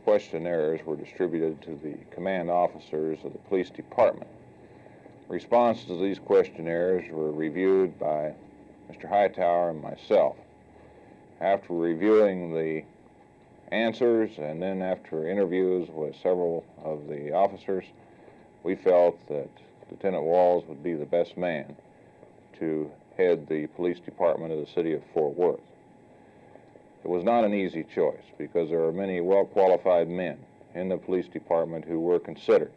questionnaires were distributed to the command officers of the police department. Responses to these questionnaires were reviewed by Mr. Hightower and myself. After reviewing the answers and then after interviews with several of the officers, we felt that Lieutenant Walls would be the best man to head the police department of the city of Fort Worth. It was not an easy choice because there are many well-qualified men in the police department who were considered.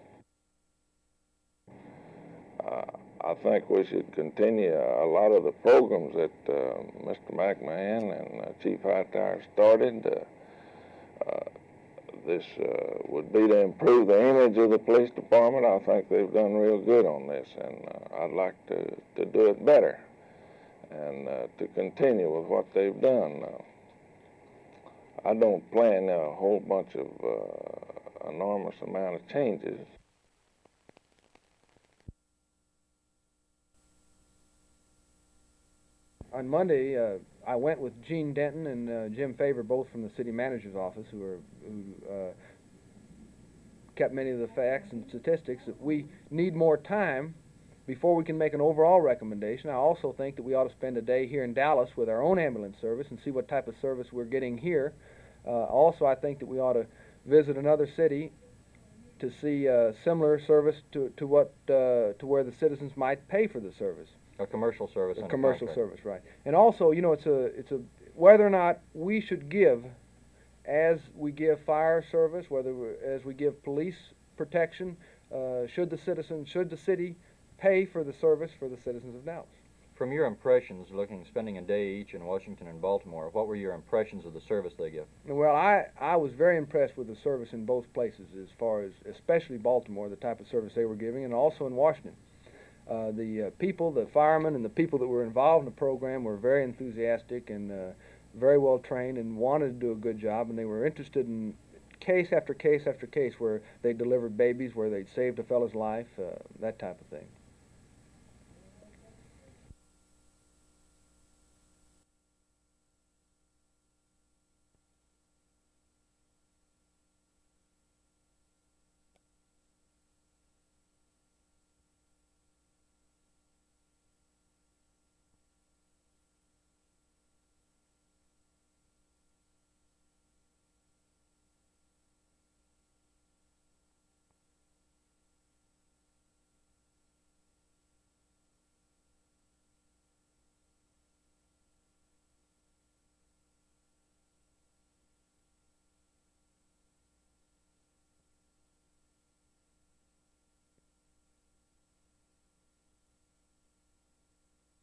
I think we should continue a lot of the programs that Mr. McMahon and Chief Hightower started. This would be to improve the image of the police department. I think they've done real good on this, and I'd like to do it better and to continue with what they've done. I don't plan a whole bunch of enormous amount of changes. On Monday, I went with Gene Denton and Jim Favor, both from the city manager's office, who kept many of the facts and statistics. That we need more time before we can make an overall recommendation. I also think that we ought to spend a day here in Dallas with our own ambulance service and see what type of service we're getting here. Also, I think that we ought to visit another city to see similar service to where the citizens might pay for the service. A commercial service. A commercial service, right. And also, you know, it's a whether or not we should give, as we give fire service, as we give police protection, should the city pay for the service for the citizens of Dallas. From your impressions, spending a day each in Washington and Baltimore, what were your impressions of the service they give? Well, I was very impressed with the service in both places, as far as especially Baltimore, the type of service they were giving, and also in Washington. The people, the firemen, and the people that were involved in the program were very enthusiastic and very well trained and wanted to do a good job, and they were interested in case after case after case where they delivered babies, where they'd saved a fellow's life, that type of thing.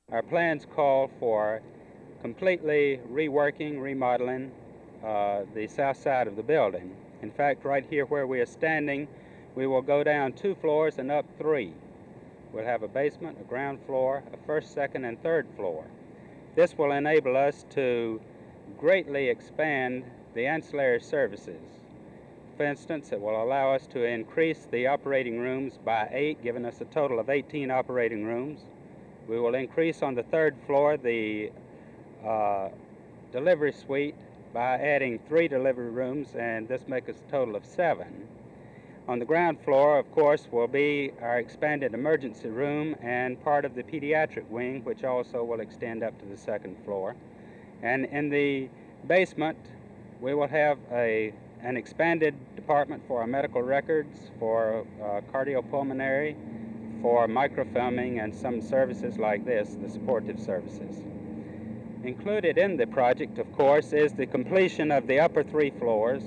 Our plans call for completely reworking, remodeling the south side of the building. In fact, right here where we are standing, we will go down 2 floors and up 3. We'll have a basement, a ground floor, a first, second, and third floor. This will enable us to greatly expand the ancillary services. For instance, it will allow us to increase the operating rooms by 8, giving us a total of 18 operating rooms. We will increase on the 3rd floor the delivery suite by adding 3 delivery rooms, and this makes us a total of 7. On the ground floor, of course, will be our expanded emergency room and part of the pediatric wing, which also will extend up to the 2nd floor. And in the basement, we will have an expanded department for our medical records, for cardiopulmonary, for microfilming, and some services like this, the supportive services. Included in the project, of course, is the completion of the upper 3 floors,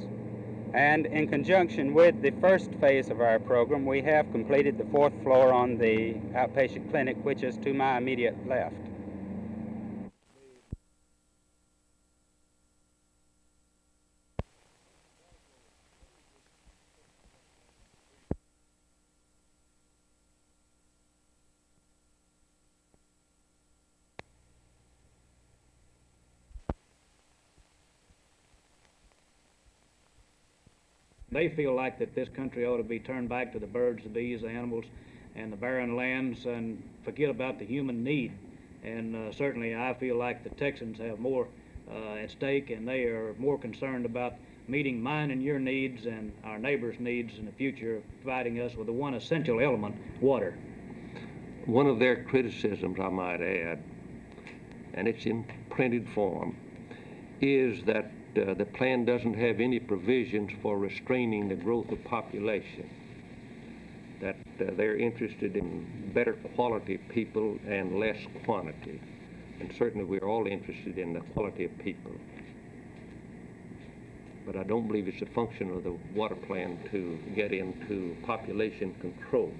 and in conjunction with the first phase of our program, we have completed the 4th floor on the outpatient clinic, which is to my immediate left. They feel like that this country ought to be turned back to the birds, the bees, the animals, and the barren lands, and forget about the human need. And certainly I feel like the Texans have more at stake, and they are more concerned about meeting mine and your needs and our neighbors' needs in the future, providing us with the one essential element, water. One of their criticisms, I might add, and it's in printed form, is that the plan doesn't have any provisions for restraining the growth of population, that they're interested in better quality people and less quantity. And certainly we're all interested in the quality of people. But I don't believe it's a function of the water plan to get into population control.